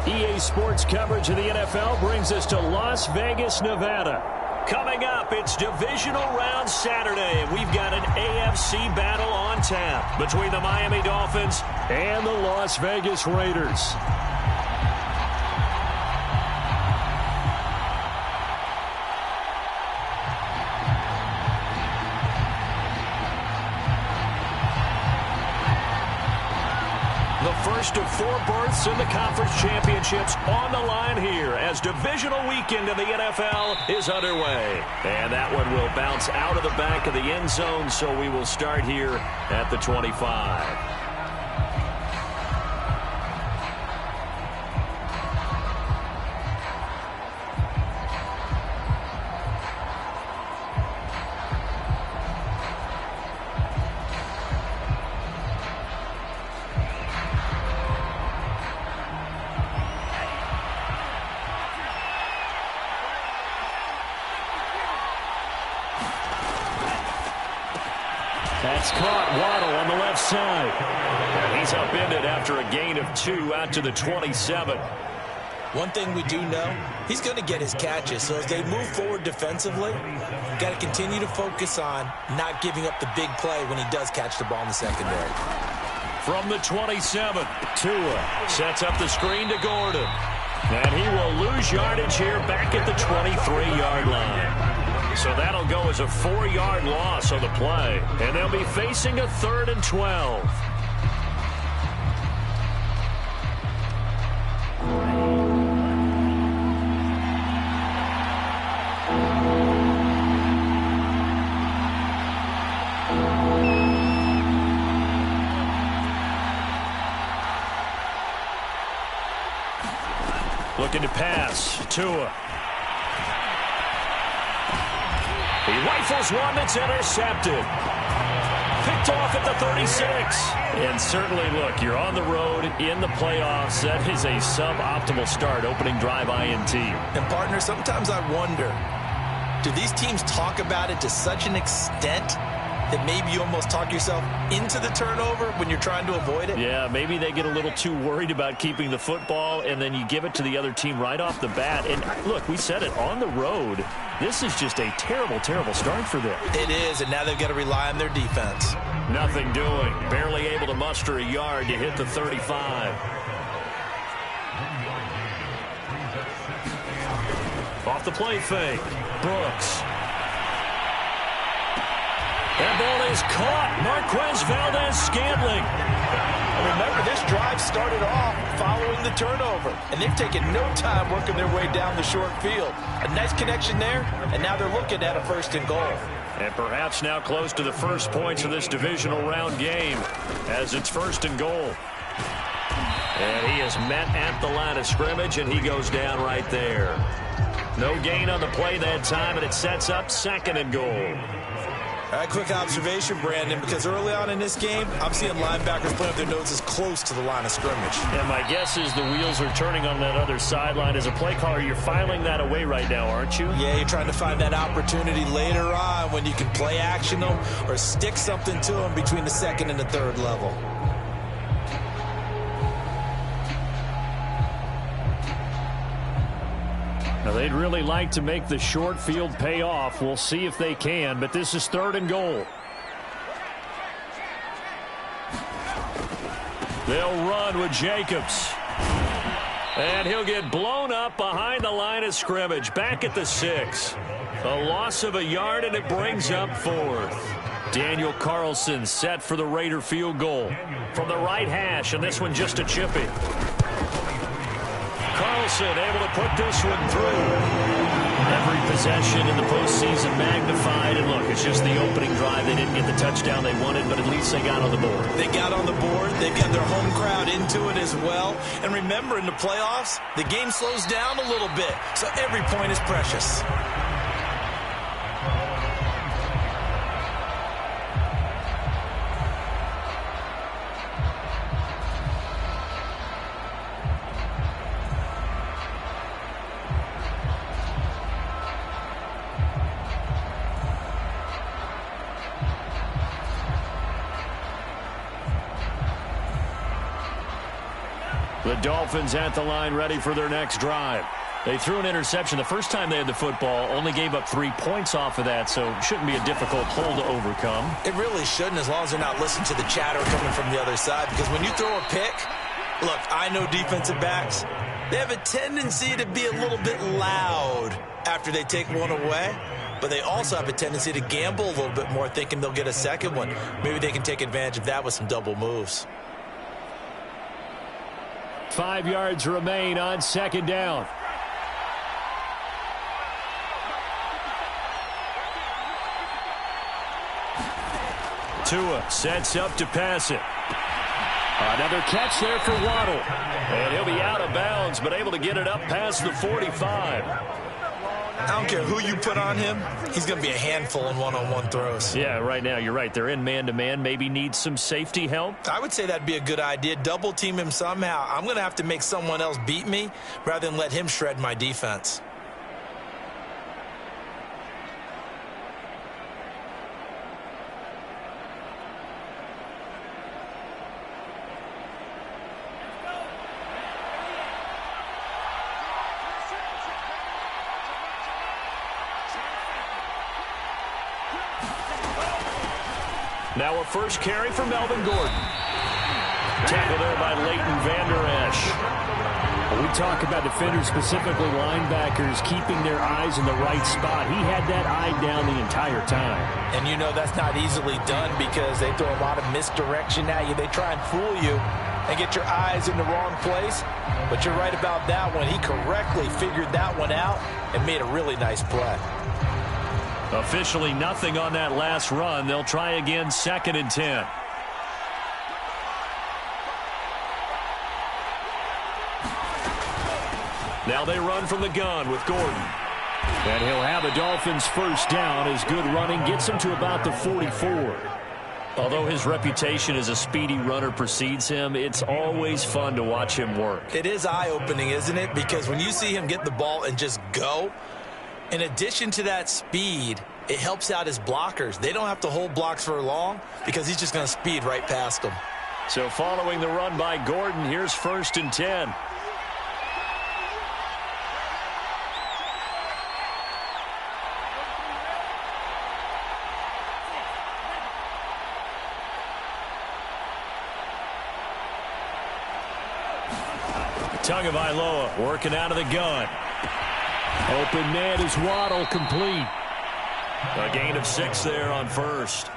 EA Sports coverage of the NFL brings us to Las Vegas, Nevada. Coming up, it's Divisional Round Saturday, and we've got an AFC battle on tap between the Miami Dolphins and the Las Vegas Raiders. First of 4 berths in the conference championships on the line here as divisional weekend in the NFL is underway. And that one will bounce out of the back of the end zone, so we will start here at the 25. That's caught. Waddle on the left side. And he's upended after a gain of 2 out to the 27. One thing we do know, he's going to get his catches. So as they move forward defensively, got to continue to focus on not giving up the big play when he does catch the ball in the secondary. From the 27, Tua sets up the screen to Gordon. And he will lose yardage here back at the 23-yard line. So that'll go as a 4-yard loss on the play. And they'll be facing a 3rd and 12. Looking to pass. Tua. He rifles one that's intercepted. Picked off at the 36. And certainly, look, you're on the road in the playoffs. That is a suboptimal start, opening drive INT. And, partner, sometimes I wonder, do these teams talk about it to such an extent that maybe you almost talk yourself into the turnover when you're trying to avoid it? Yeah, maybe they get a little too worried about keeping the football, and then you give it to the other team right off the bat. And, look, we said it, on the road, this is just a terrible, terrible start for them. It is, and now they've got to rely on their defense. Nothing doing. Barely able to muster a yard to hit the 35. Off the play fake. Brooks. That ball is caught. Marquez Valdez-Scantling. Remember, this drive started off following the turnover, and they've taken no time working their way down the short field. A nice connection there, and now they're looking at a 1st and goal. And perhaps now close to the first points of this divisional round game as it's 1st and goal. And he is met at the line of scrimmage, and he goes down right there. No gain on the play that time, and it sets up 2nd and goal. All right, quick observation, Brandon, because early on in this game, I'm seeing linebackers putting up their noses close to the line of scrimmage. And my guess is the wheels are turning on that other sideline. As a play caller, you're filing that away right now, aren't you? Yeah, you're trying to find that opportunity later on when you can play action them or stick something to them between the 2nd and the 3rd level. Now, they'd really like to make the short field pay off. We'll see if they can, but this is 3rd and goal. They'll run with Jacobs. And he'll get blown up behind the line of scrimmage, back at the 6. A loss of a yard, and it brings up 4th. Daniel Carlson set for the Raider field goal from the right hash, and this one just a chippy. Carlson able to put this one through. Every possession in the postseason magnified. And look, it's just the opening drive. They didn't get the touchdown they wanted, but at least they got on the board. They got on the board. They've got their home crowd into it as well. And remember, in the playoffs, the game slows down a little bit. So every point is precious. The Dolphins at the line ready for their next drive. They threw an interception the first time they had the football, only gave up 3 points off of that, so shouldn't be a difficult hole to overcome. It really shouldn't, as long as they're not listening to the chatter coming from the other side, because when you throw a pick, look, I know defensive backs, they have a tendency to be a little bit loud after they take one away, but they also have a tendency to gamble a little bit more, thinking they'll get a second one. Maybe they can take advantage of that with some double moves. 5 yards remain on second down. Tua sets up to pass it. Another catch there for Waddle. And he'll be out of bounds, but able to get it up past the 45. I don't care who you put on him. He's going to be a handful in one-on-one throws. Yeah, right now, you're right. They're in man-to-man. Maybe need some safety help. I would say that'd be a good idea. Double team him somehow. I'm going to have to make someone else beat me rather than let him shred my defense. Now a first carry for Melvin Gordon. Tackled there by Leighton Vander Esch. We talk about defenders, specifically linebackers, keeping their eyes in the right spot. He had that eye down the entire time. And you know that's not easily done because they throw a lot of misdirection at you. They try and fool you and get your eyes in the wrong place. But you're right about that one. He correctly figured that one out and made a really nice play. Officially nothing on that last run. They'll try again, 2nd and 10. Now they run from the gun with Gordon. And he'll have a Dolphins first down as good running gets him to about the 44. Although his reputation as a speedy runner precedes him, it's always fun to watch him work. It is eye-opening, isn't it? Because when you see him get the ball and just go, in addition to that speed, it helps out his blockers. They don't have to hold blocks for long because he's just going to speed right past them. So following the run by Gordon, here's 1st and 10. Tagovailoa working out of the gun. Open man is Waddle, complete. A gain of 6 there on first.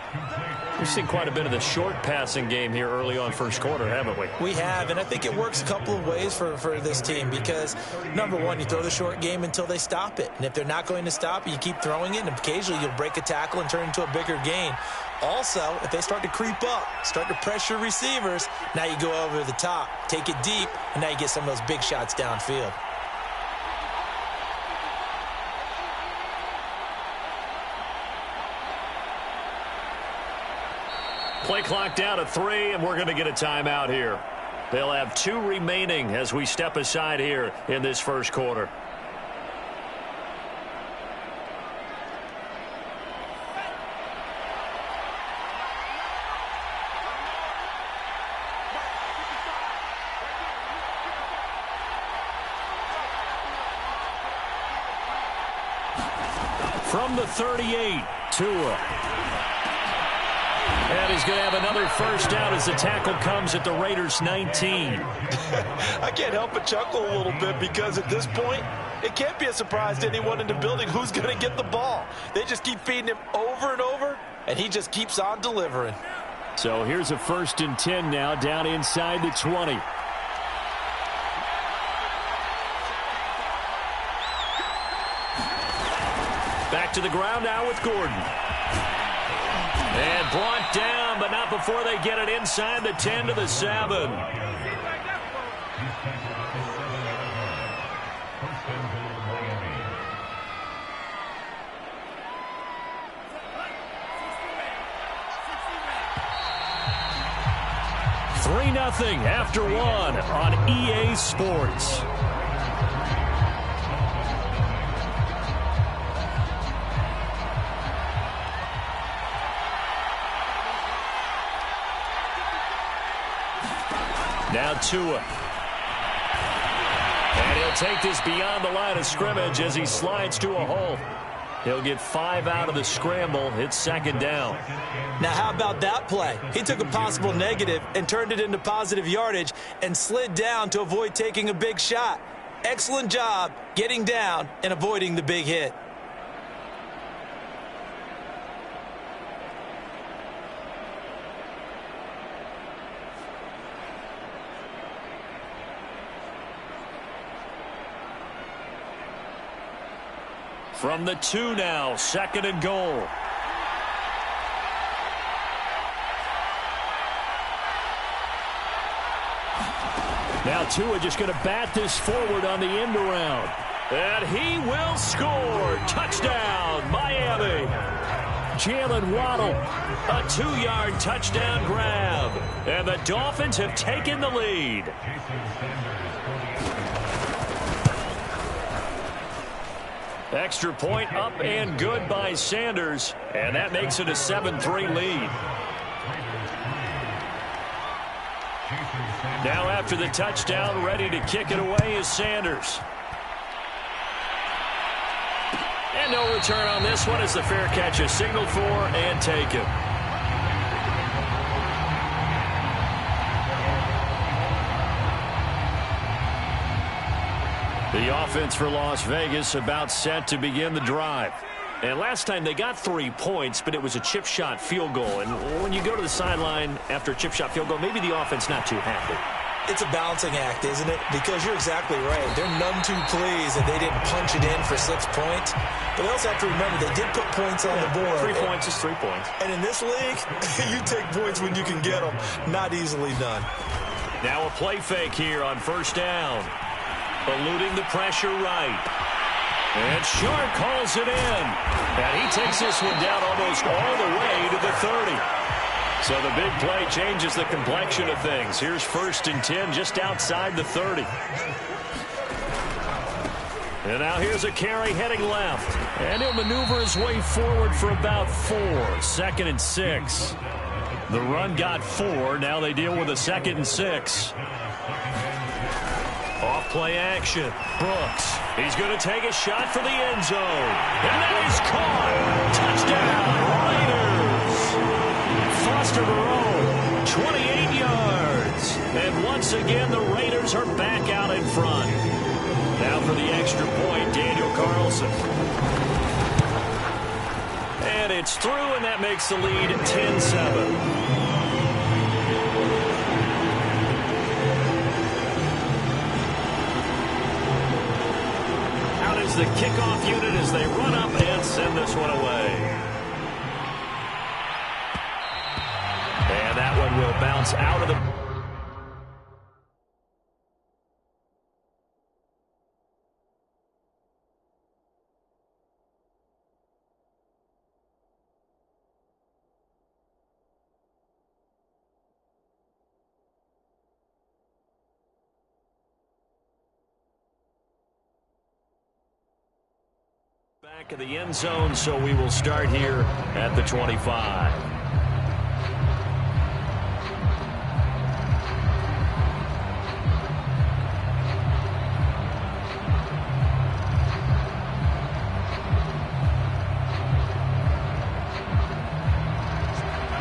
We've seen quite a bit of the short passing game here early on first quarter, haven't we? We have, and I think it works a couple of ways for this team because, number one, you throw the short game until they stop it. And if they're not going to stop it, you keep throwing it, and occasionally you'll break a tackle and turn it into a bigger gain. Also, if they start to creep up, start to pressure receivers, now you go over the top, take it deep, and now you get some of those big shots downfield. Play clock down to 3, and we're going to get a timeout here. They'll have 2 remaining as we step aside here in this first quarter. From the 38, Tua. And he's going to have another first down as the tackle comes at the Raiders' 19. I can't help but chuckle a little bit because at this point, it can't be a surprise to anyone in the building who's going to get the ball. They just keep feeding him over and over, and he just keeps on delivering. So here's a 1st and 10 now, down inside the 20. Back to the ground now with Gordon. And brought down, but not before they get it inside the 10 to the 7. Three 0 after 1 on EA Sports. Now Tua. He'll take this beyond the line of scrimmage as he slides to a hole. He'll get 5 out of the scramble. It's second down. Now, how about that play? He took a possible negative and turned it into positive yardage and slid down to avoid taking a big shot. Excellent job getting down and avoiding the big hit. From the 2 now, second and goal. Now Tua just going to bat this forward on the end around. And he will score. Touchdown, Miami. Jalen Waddle, a 2-yard touchdown grab. And the Dolphins have taken the lead. Extra point up and good by Sanders. And that makes it a 7-3 lead. Now after the touchdown, ready to kick it away is Sanders. And no return on this one as the fair catch is signaled for and taken. The offense for Las Vegas about set to begin the drive. And last time they got 3 points, but it was a chip shot field goal. And when you go to the sideline after a chip shot field goal, maybe the offense not too happy. It's a balancing act, isn't it? Because you're exactly right. They're none too pleased that they didn't punch it in for 6 points. But they also have to remember they did put points on the board. 3 points is 3 points. And in this league, you take points when you can get them. Not easily done. Now a play fake here on first down. Eluding the pressure right. And Sharp calls it in. And he takes this one down almost all the way to the 30. So the big play changes the complexion of things. Here's 1st and 10 just outside the 30. And now here's a carry heading left. And he'll maneuver his way forward for about 4. 2nd and 6. The run got 4. Now they deal with a 2nd and 6. Off play action. Brooks. He's going to take a shot for the end zone. And that is caught. Touchdown, Raiders. Foster Moreau, 28 yards. And once again, the Raiders are back out in front. Now for the extra point, Daniel Carlson. And it's through, and that makes the lead 10-7. The kickoff unit as they run up and send this one away. And that one will bounce out of the... Back of the end zone, so we will start here at the 25.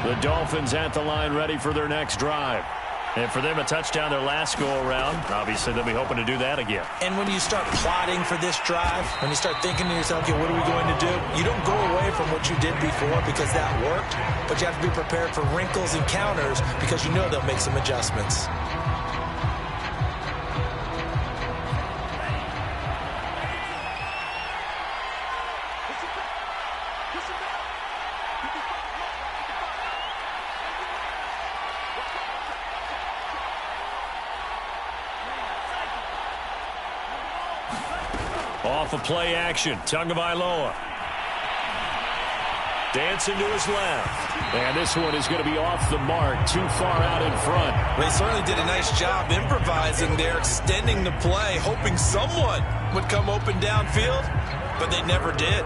The Dolphins at the line ready for their next drive. And for them, a touchdown their last go-around. Obviously, they'll be hoping to do that again. And when you start plotting for this drive, when you start thinking to yourself, okay, what are we going to do? You don't go away from what you did before because that worked, but you have to be prepared for wrinkles and counters because you know they'll make some adjustments. Off of play action, Tagovailoa. Dancing to his left. And this one is going to be off the mark, too far out in front. They certainly did a nice job improvising there, extending the play, hoping someone would come open downfield, but they never did.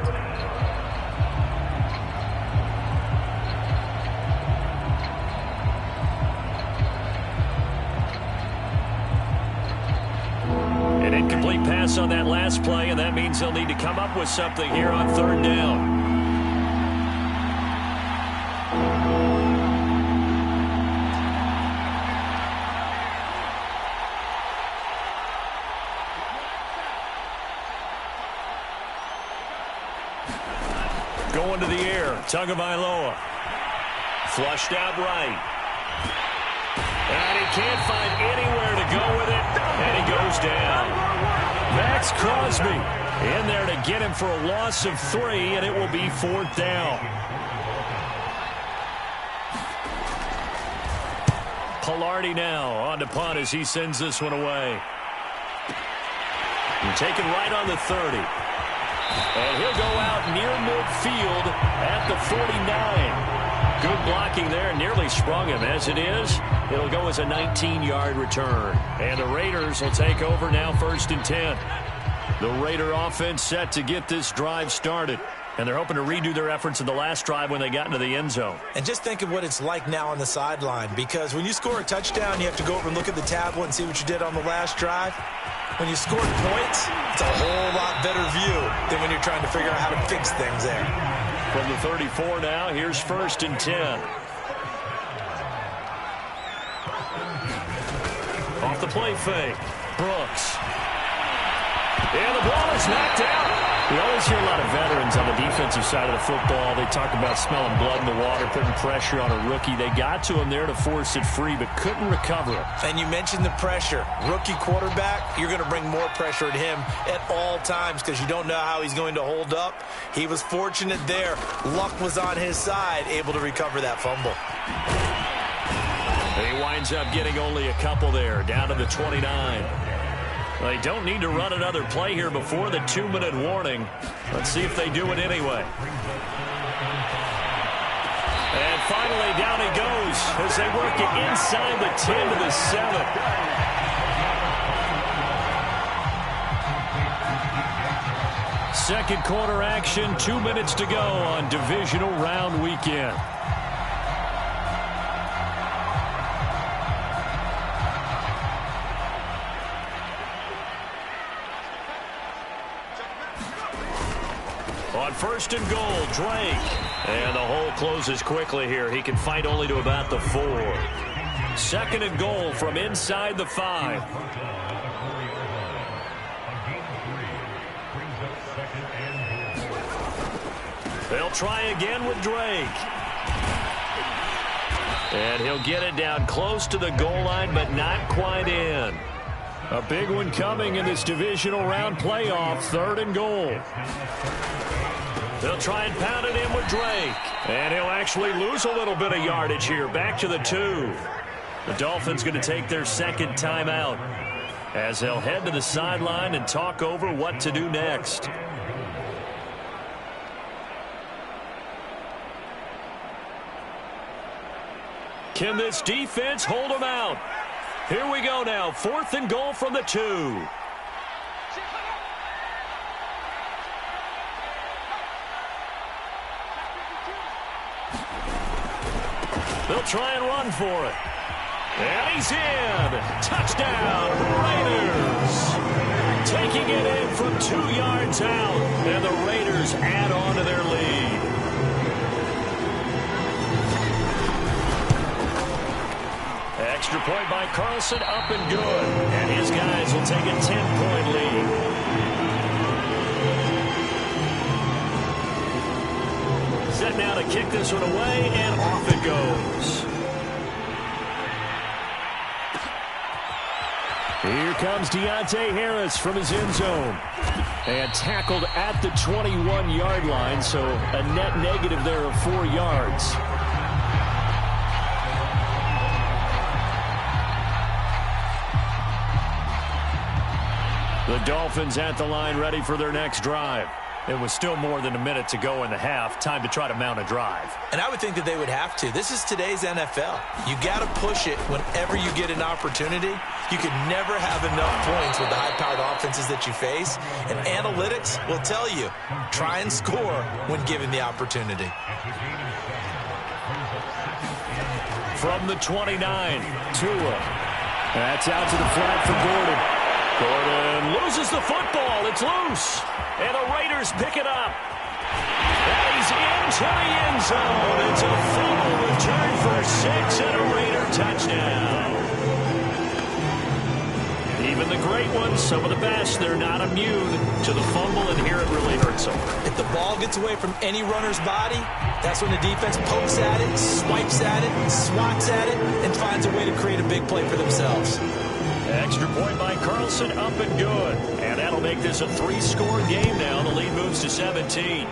Incomplete pass on that last play, and that means they'll need to come up with something here on third down. Going to the air, Tagovailoa. Flushed out right. And he can't find anywhere to go with it, and he goes down. Max Crosby in there to get him for a loss of 3, and it will be 4th down. Pilardi now on to punt as he sends this one away. And taken right on the 30. And he'll go out near midfield at the 49. Good blocking there, nearly sprung him. As it is, it'll go as a 19-yard return. And the Raiders will take over now, 1st and 10. The Raider offense set to get this drive started. And they're hoping to redo their efforts in the last drive when they got into the end zone. And just think of what it's like now on the sideline, because when you score a touchdown, you have to go over and look at the tablet and see what you did on the last drive. When you scored points, it's a whole lot better view than when you're trying to figure out how to fix things there. From the 34 now, here's 1st and 10. Off the play fake, Brooks. And the ball is knocked out. We always hear a lot of veterans on the defensive side of the football. They talk about smelling blood in the water, putting pressure on a rookie. They got to him there to force it free, but couldn't recover it. And you mentioned the pressure. Rookie quarterback, you're going to bring more pressure at him at all times because you don't know how he's going to hold up. He was fortunate there. Luck was on his side, able to recover that fumble. He winds up getting only a couple there, down to the 29. They don't need to run another play here before the 2-minute warning. Let's see if they do it anyway. And finally, down he goes as they work it inside the 10 to the 7. Second quarter action, 2 minutes to go on divisional round weekend. On 1st and goal, Drake. And the hole closes quickly here. He can fight only to about the 4. 2nd and goal from inside the 5. They'll try again with Drake. And he'll get it down close to the goal line, but not quite in. A big one coming in this divisional round playoff, 3rd and goal. They'll try and pound it in with Drake. And he'll actually lose a little bit of yardage here. Back to the 2. The Dolphins going to take their 2nd timeout as they'll head to the sideline and talk over what to do next. Can this defense hold them out? Here we go now. 4th and goal from the 2. They'll try and run for it. And he's in. Touchdown, Raiders. Taking it in from 2 yards out. And the Raiders add on to their lead. Extra point by Carlson, up and good. And his guys will take a 10-point lead. Set now to kick this one away, and off it goes. Here comes Deontay Harris from his end zone. And tackled at the 21-yard line, so a net negative there of 4 yards. The Dolphins at the line, ready for their next drive. It was still more than a minute to go in the half. Time to try to mount a drive. And I would think that they would have to. This is today's NFL. You got to push it whenever you get an opportunity. You can never have enough points with the high-powered offenses that you face. And analytics will tell you, try and score when given the opportunity. From the 29, Tua. That's out to the flat for Gordon. Gordon loses the football. It's loose. And the Raiders pick it up. And he's into the end zone. It's a fumble return for 6 and a Raider touchdown. Even the great ones, some of the best, they're not immune to the fumble, and here it really hurts them. If the ball gets away from any runner's body, that's when the defense pokes at it, swipes at it, swats at it, and finds a way to create a big play for themselves. Extra point by Carlson, up and good. And that'll make this a 3-score game now. The lead moves to 17.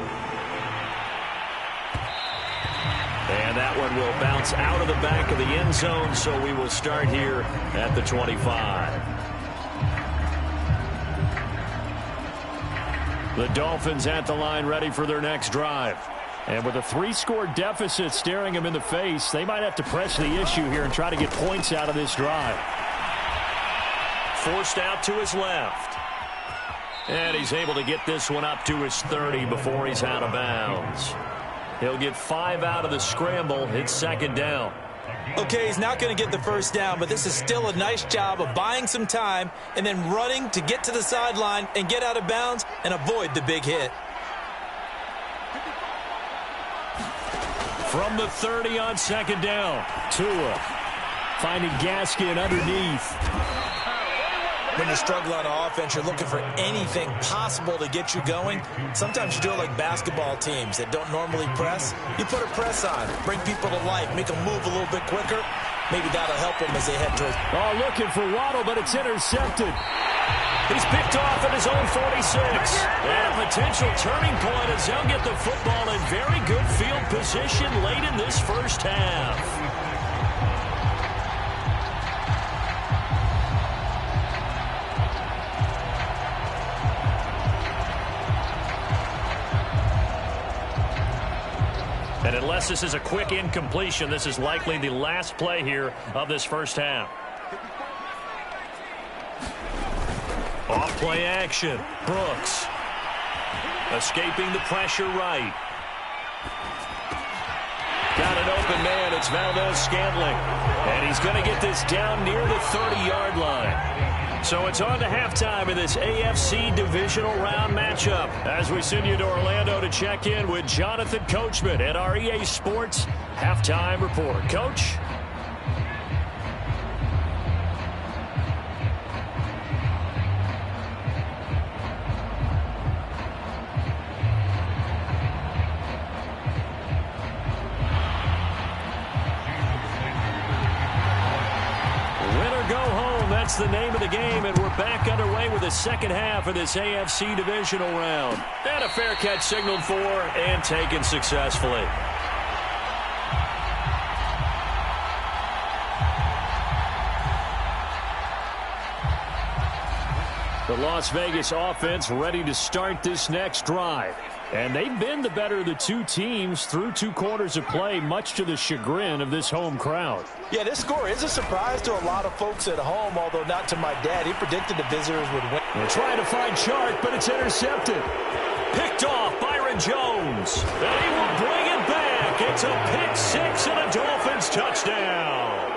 And that one will bounce out of the back of the end zone, so we will start here at the 25. The Dolphins at the line, ready for their next drive. And with a 3-score deficit staring them in the face, they might have to press the issue here and try to get points out of this drive. Forced out to his left. And he's able to get this one up to his 30 before he's out of bounds. He'll get 5 out of the scramble. It's second down. Okay, he's not going to get the first down, but this is still a nice job of buying some time and then running to get to the sideline and get out of bounds and avoid the big hit. From the 30 on second down, Tua finding Gaskin underneath. When you struggle on offense, you're looking for anything possible to get you going. Sometimes you do it like basketball teams that don't normally press. You put a press on, bring people to life, make them move a little bit quicker. Maybe that'll help them as they head towards. Oh, looking for Waddle, but it's intercepted. He's picked off at his own 46. And a potential turning point as they'll get the football in very good field position late in this first half. And unless this is a quick incompletion, this is likely the last play here of this first half. Off play action. Brooks. Escaping the pressure right. Got an open man. It's Valdez-Scantling. And he's going to get this down near the 30-yard line. So it's on to halftime in this AFC divisional round matchup as we send you to Orlando to check in with Jonathan Coachman at our EA Sports Halftime Report. Coach? That's the name of the game, and we're back underway with the second half of this AFC divisional round. And a fair catch signaled for and taken successfully. The Las Vegas offense ready to start this next drive. And they've been the better of the two teams through 2 quarters of play, much to the chagrin of this home crowd. Yeah, this score is a surprise to a lot of folks at home, although not to my dad. He predicted the visitors would win. They're trying to find Chark, but it's intercepted. Picked off Byron Jones. And he will bring it back. It's a pick 6 and a Dolphins touchdown.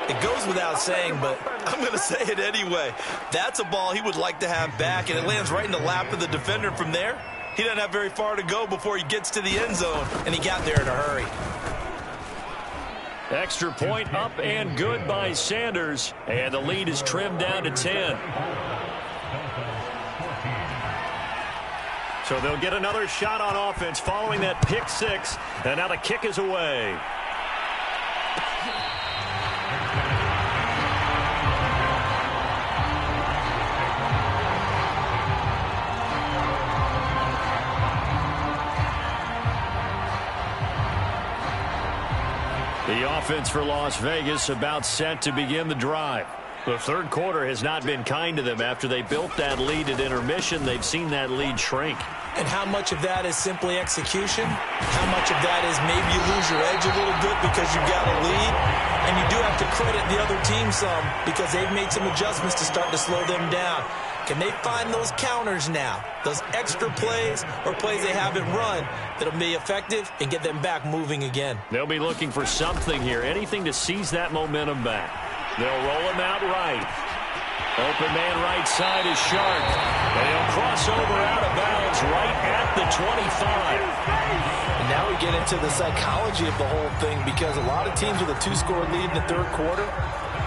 It goes without saying, but I'm going to say it anyway. That's a ball he would like to have back, and it lands right in the lap of the defender from there. He doesn't have very far to go before he gets to the end zone, and he got there in a hurry. Extra point up and good by Sanders, and the lead is trimmed down to 10. So they'll get another shot on offense following that pick 6, and now the kick is away. The offense for Las Vegas about set to begin the drive. The third quarter has not been kind to them. After they built that lead at intermission, they've seen that lead shrink. And how much of that is simply execution? How much of that is maybe you lose your edge a little bit because you've got a lead? And you do have to credit the other team some because they've made some adjustments to start to slow them down. Can they find those counters now, those extra plays or plays they haven't run that'll be effective and get them back moving again? They'll be looking for something here, anything to seize that momentum back. They'll roll him out right. Open man right side is Shark. And he'll cross over out of bounds right at the 25. And now we get into the psychology of the whole thing, because a lot of teams with a 2-score lead in the third quarter,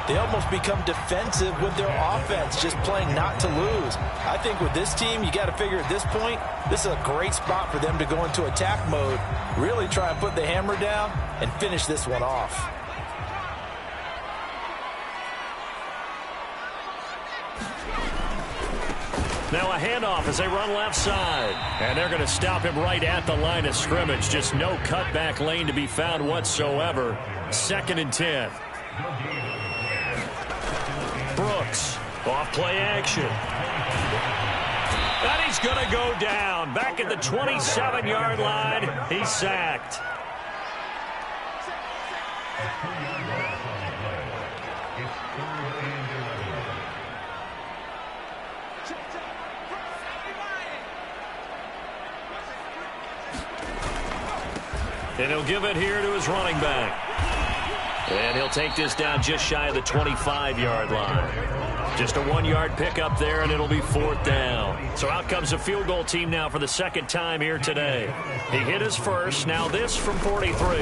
they almost become defensive with their offense, just playing not to lose. I think with this team, you got to figure at this point, this is a great spot for them to go into attack mode, really try and put the hammer down and finish this one off. Now a handoff as they run left side. And they're going to stop him right at the line of scrimmage. Just no cutback lane to be found whatsoever. 2nd and 10. Brooks, off play action. And he's going to go down. Back at the 27-yard line. He's sacked. And he'll give it here to his running back. And he'll take this down just shy of the 25-yard line. Just a 1-yard pickup there, and it'll be 4th down. So out comes the field goal team now for the 2nd time here today. He hit his first. Now this from 43.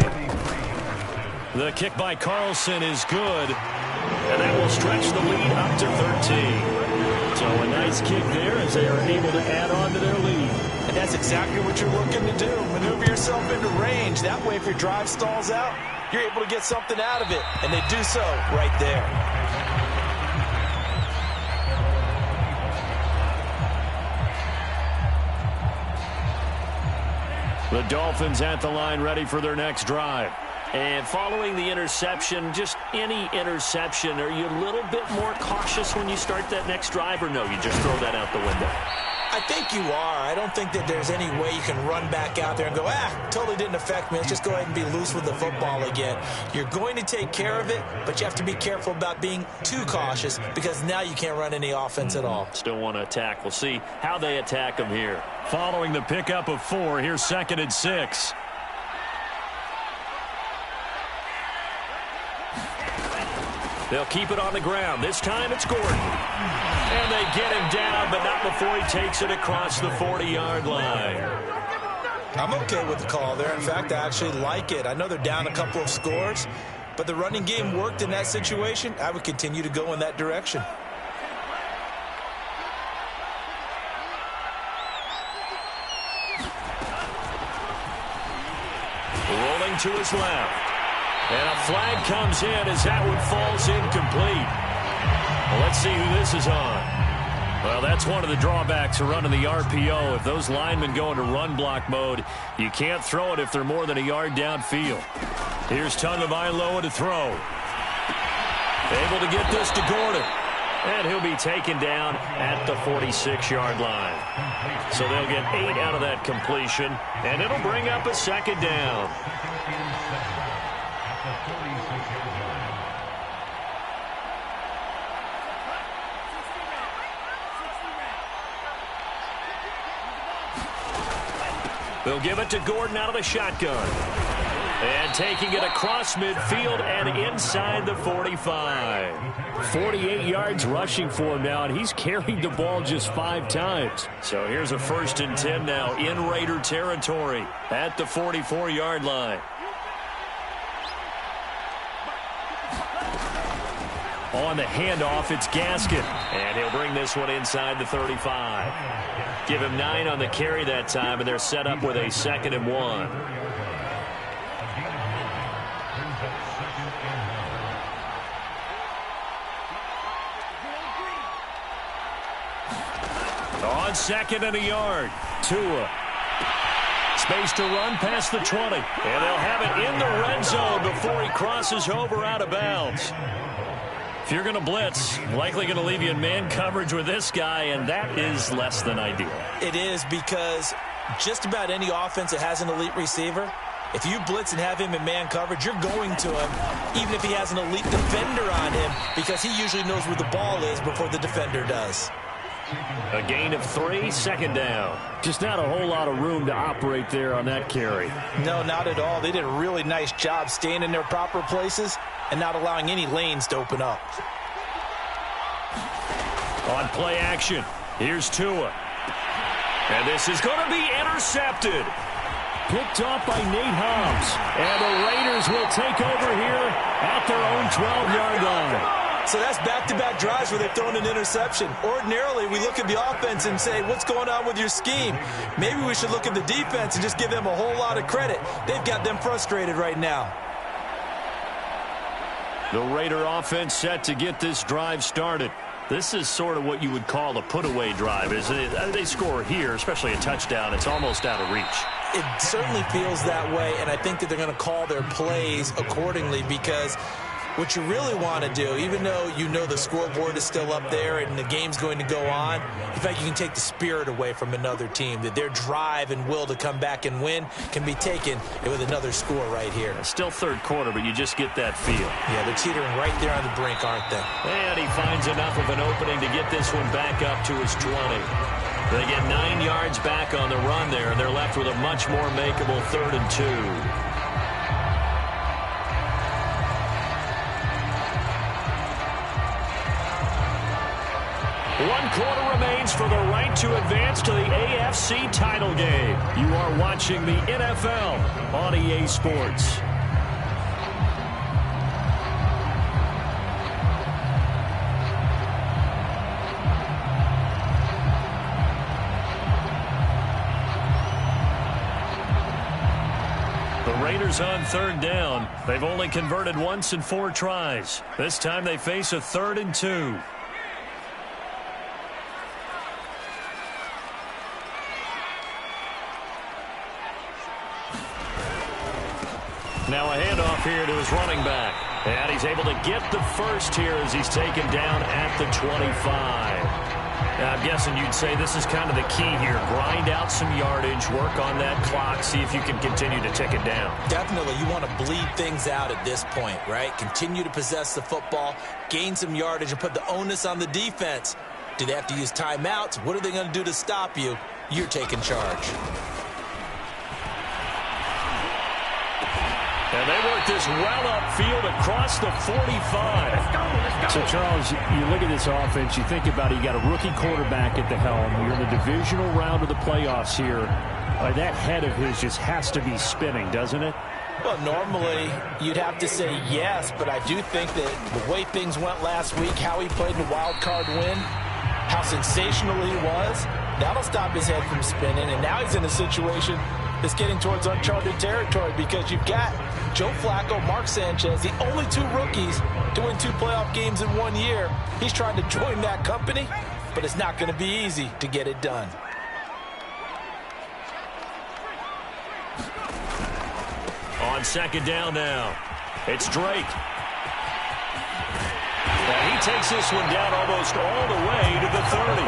The kick by Carlson is good. And that will stretch the lead up to 13. So a nice kick there as they are able to add on to their lead. And that's exactly what you're looking to do. Maneuver yourself into range. That way, if your drive stalls out, you're able to get something out of it. And they do so right there. The Dolphins at the line ready for their next drive. And following the interception, just any interception, are you a little bit more cautious when you start that next drive, or no, you just throw that out the window? I think you are. I don't think that there's any way you can run back out there and go, totally didn't affect me. Let's just go ahead and be loose with the football again. You're going to take care of it, but you have to be careful about being too cautious, because now you can't run any offense at all. Still want to attack. We'll see how they attack them here. Following the pickup of 4, here's 2nd and 6. They'll keep it on the ground. This time it's Gordon. And they get him down, but not before he takes it across the 40-yard line. I'm okay with the call there. In fact, I actually like it. I know they're down a couple of scores, but the running game worked in that situation. I would continue to go in that direction. Rolling to his left. And a flag comes in as that one falls incomplete. Well, let's see who this is on. Well, that's one of the drawbacks of running the RPO. If those linemen go into run block mode, you can't throw it if they're more than a yard downfield. Here's Tagovailoa to throw. Able to get this to Gordon. And he'll be taken down at the 46-yard line. So they'll get 8 out of that completion, and it'll bring up a 2nd down. They'll give it to Gordon out of the shotgun. And taking it across midfield and inside the 45. 48 yards rushing for him now, and he's carried the ball just 5 times. So here's a 1st and 10 now in Raider territory at the 44-yard line. On the handoff, it's Gaskin. And he'll bring this one inside the 35. Give him 9 on the carry that time, and they're set up with a 2nd and 1. On 2nd and a yard. Tua. Space to run past the 20. And they'll have it in the red zone before he crosses over out of bounds. If you're going to blitz, likely going to leave you in man coverage with this guy, and that is less than ideal. It is, because just about any offense that has an elite receiver, if you blitz and have him in man coverage, you're going to him, even if he has an elite defender on him, because he usually knows where the ball is before the defender does. A gain of 3, 2nd down. Just not a whole lot of room to operate there on that carry. No, not at all. They did a really nice job staying in their proper places and not allowing any lanes to open up. On play action, here's Tua. And this is going to be intercepted. Picked off by Nate Hobbs. And the Raiders will take over here at their own 12-yard line. So that's back-to-back drives where they've thrown an interception. Ordinarily, we look at the offense and say, what's going on with your scheme? Maybe we should look at the defense and just give them a whole lot of credit. They've got them frustrated right now. The Raider offense set to get this drive started. This is sort of what you would call a put-away drive. They score here, especially a touchdown. It's almost out of reach. It certainly feels that way, and I think that they're going to call their plays accordingly, because what you really want to do, even though you know the scoreboard is still up there and the game's going to go on, in fact, you can take the spirit away from another team, that their drive and will to come back and win can be taken with another score right here. It's still third quarter, but you just get that feel. Yeah, they're teetering right there on the brink, aren't they? And he finds enough of an opening to get this one back up to his 20. They get 9 yards back on the run there, and they're left with a much more makeable 3rd and 2. One quarter remains for the right to advance to the AFC title game. You are watching the NFL on EA Sports. The Raiders on 3rd down. They've only converted once in 4 tries. This time they face a 3rd and 2. Now a handoff here to his running back. And he's able to get the first here as he's taken down at the 25. Now, I'm guessing you'd say this is kind of the key here. Grind out some yardage, work on that clock, see if you can continue to tick it down. Definitely. You want to bleed things out at this point, right? Continue to possess the football, gain some yardage, and put the onus on the defense. Do they have to use timeouts? What are they going to do to stop you? You're taking charge. And they work this well upfield across the 45. Let's go. So, Charles, you look at this offense, you think about it, you got a rookie quarterback at the helm. You're in the divisional round of the playoffs here. That head of his just has to be spinning, doesn't it? Well, normally you'd have to say yes, but I do think that the way things went last week, how he played in the wild card win, how sensational he was, that'll stop his head from spinning. And now he's in a situation that's getting towards uncharted territory, because you've got Joe Flacco, Mark Sanchez, the only 2 rookies to win 2 playoff games in 1 year. He's trying to join that company, but it's not going to be easy to get it done. On 2nd down now, it's Drake. And he takes this one down almost all the way to the 30.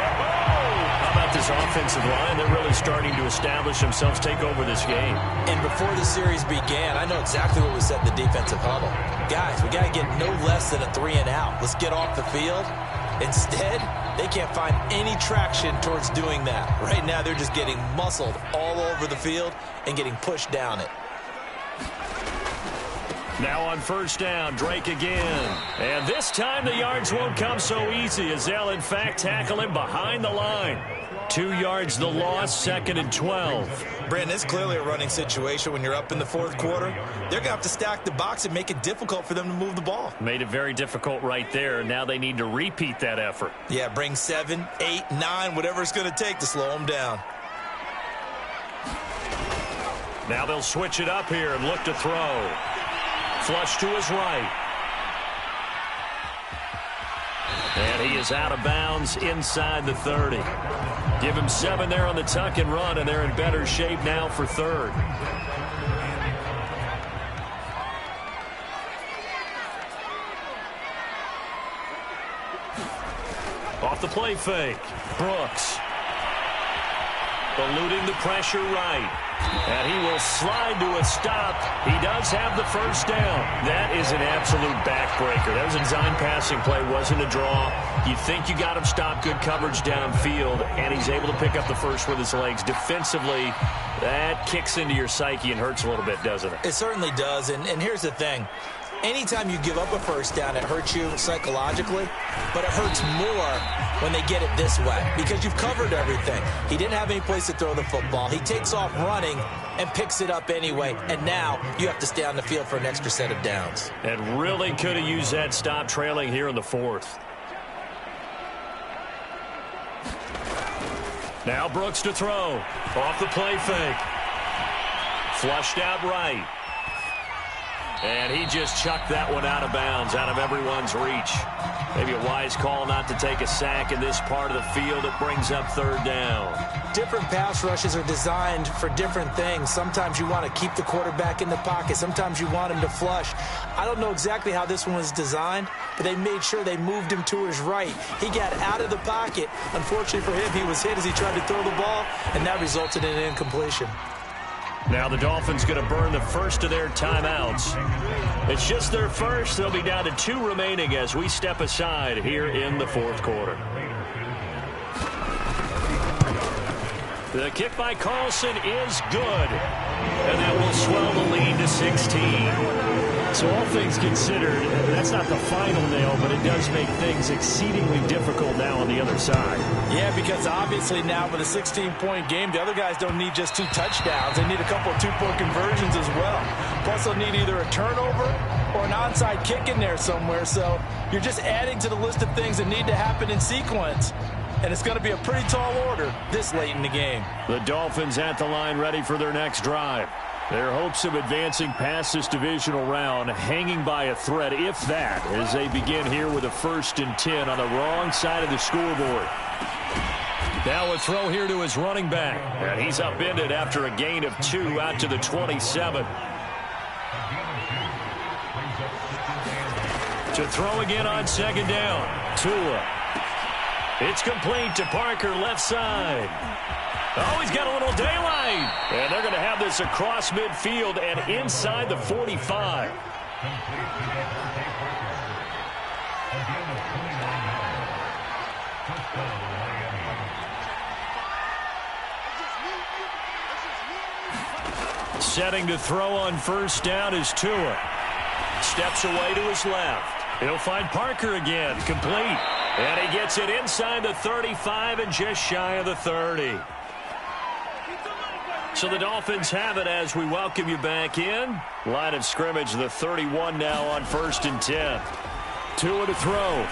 How about this offensive line? They're really starting to establish themselves, take over this game. And before the series began, I know exactly what we said in the defensive huddle. Guys, we got to get no less than a 3 and out. Let's get off the field. Instead, they can't find any traction towards doing that. Right now, they're just getting muscled all over the field and getting pushed down it. Now on 1st down, Drake again. And this time the yards won't come so easy, as they'll in fact tackle him behind the line. 2 yards the loss, 2nd and 12. Brandon, it's clearly a running situation when you're up in the 4th quarter. They're going to have to stack the box and make it difficult for them to move the ball. Made it very difficult right there. Now they need to repeat that effort. Yeah, bring 7, 8, 9, whatever it's going to take to slow them down. Now they'll switch it up here and look to throw. Flush to his right. And he is out of bounds inside the 30. Give him 7 there on the tuck and run, and they're in better shape now for 3rd. Off the play fake. Brooks. Eluding the pressure right. And he will slide to a stop. He does have the 1st down. That is an absolute backbreaker. That was a design passing play, wasn't a draw. You think you got him stopped, good coverage downfield, and he's able to pick up the 1st with his legs. Defensively, that kicks into your psyche and hurts a little bit, doesn't it? It certainly does, and here's the thing. Anytime you give up a first down, it hurts you psychologically, but it hurts more when they get it this way because you've covered everything. He didn't have any place to throw the football. He takes off running and picks it up anyway, and now you have to stay on the field for an extra set of downs. And really could have used that stop trailing here in the fourth. Now Brooks to throw. Off the play fake. Flushed out right. And he just chucked that one out of bounds, out of everyone's reach. Maybe a wise call not to take a sack in this part of the field. It brings up third down. Different pass rushes are designed for different things. Sometimes you want to keep the quarterback in the pocket. Sometimes you want him to flush. I don't know exactly how this one was designed, but they made sure they moved him to his right. He got out of the pocket. Unfortunately for him, he was hit as he tried to throw the ball, and that resulted in an incompletion. Now the Dolphins going to burn the first of their timeouts. It's just their first. They'll be down to 2 remaining as we step aside here in the fourth quarter. The kick by Carlson is good. And that will swell the lead to 16. So all things considered, that's not the final nail, but it does make things exceedingly difficult now on the other side. Yeah, because obviously now with a 16-point game, the other guys don't need just 2 touchdowns. They need a couple of 2-point conversions as well. Plus they'll need either a turnover or an onside kick in there somewhere. So you're just adding to the list of things that need to happen in sequence. And it's going to be a pretty tall order this late in the game. The Dolphins at the line ready for their next drive. Their hopes of advancing past this divisional round hanging by a thread, if that, as they begin here with a 1st and 10 on the wrong side of the scoreboard. Now a throw here to his running back. And he's upended after a gain of 2 out to the 27. To throw again on 2nd down. Tua. It's complete to Parker, left side. Oh, he's got a little daylight. And they're going to have this across midfield and inside the 45. Setting to throw on 1st down is Tua. Steps away to his left. He'll find Parker again, complete. And he gets it inside the 35 and just shy of the 30. So the Dolphins have it as we welcome you back in. Line of scrimmage, the 31 now on 1st and 10. Tua to throw.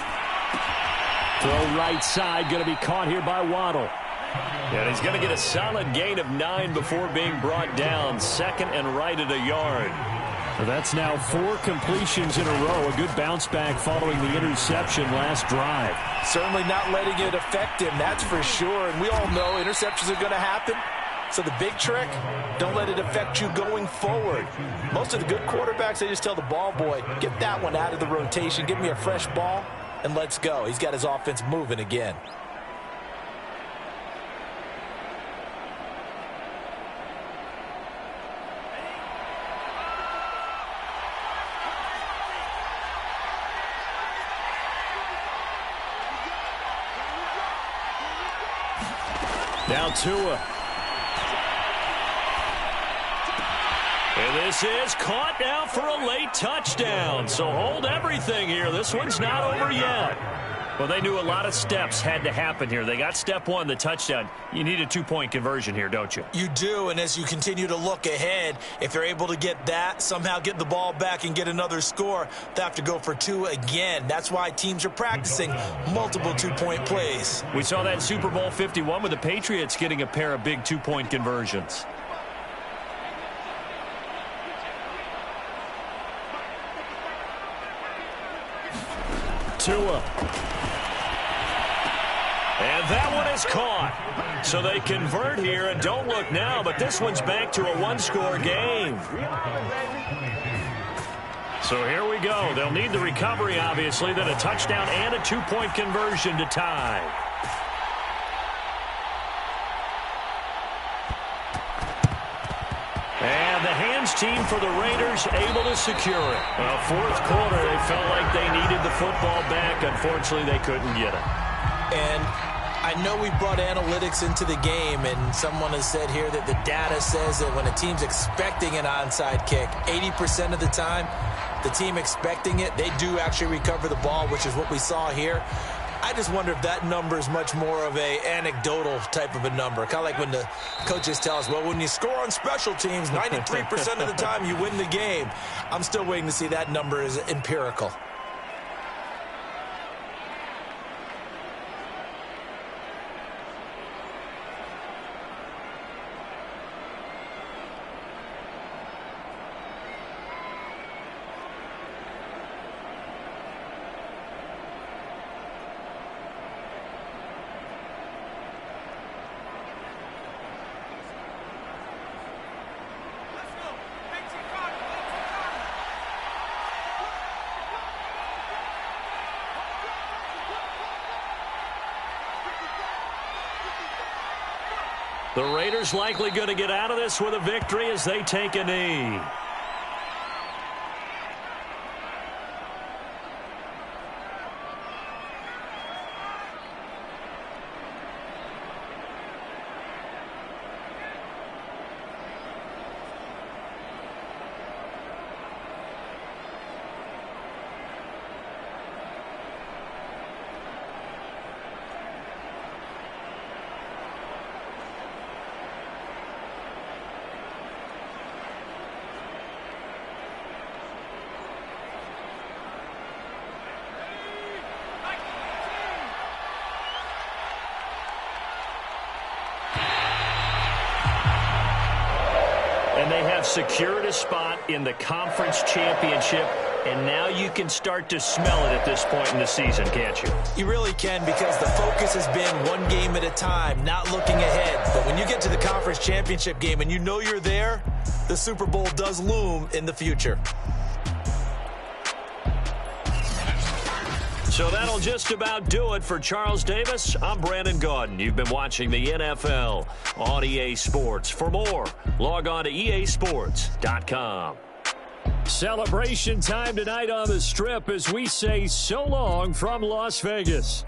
Throw right side, going to be caught here by Waddle. And he's going to get a solid gain of 9 before being brought down. 2nd and right at a yard. Well, that's now 4 completions in a row. A good bounce back following the interception last drive. Certainly not letting it affect him, that's for sure. And we all know interceptions are going to happen. So the big trick, don't let it affect you going forward. Most of the good quarterbacks, they just tell the ball boy, get that one out of the rotation, give me a fresh ball, and let's go. He's got his offense moving again. Now Tua. And this is caught now for a late touchdown. So hold everything here. This one's not over yet. Well, they knew a lot of steps had to happen here. They got step 1, the touchdown. You need a 2-point conversion here, don't you? You do, and as you continue to look ahead, if they're able to get that, somehow get the ball back and get another score, they have to go for 2 again. That's why teams are practicing multiple 2-point plays. We saw that in Super Bowl 51 with the Patriots getting a pair of big 2-point conversions. Tua. And that one is caught. So they convert here and don't look now, but this one's back to a 1-score game. So here we go. They'll need the recovery, obviously, then a touchdown and a 2-point conversion to tie. And the hands team for the Raiders able to secure it. Well, fourth quarter, they felt like they needed the football back. Unfortunately, they couldn't get it. And I know we brought analytics into the game, and someone has said here that the data says that when a team's expecting an onside kick, 80% of the time, the team expecting it, they do actually recover the ball, which is what we saw here. I just wonder if that number is much more of a anecdotal type of a number. Kind of like when the coaches tell us, well, when you score on special teams, 93% of the time you win the game. I'm still waiting to see that number is empirical. The Raiders likely going to get out of this with a victory as they take a knee. And they have secured a spot in the conference championship, and now you can start to smell it at this point in the season, can't you? You really can, because the focus has been one game at a time, not looking ahead. But when you get to the conference championship game and you know you're there, the Super Bowl does loom in the future. So that'll just about do it for Charles Davis. I'm Brandon Gaudin. You've been watching the NFL on EA Sports. For more, log on to easports.com. Celebration time tonight on the Strip as we say so long from Las Vegas.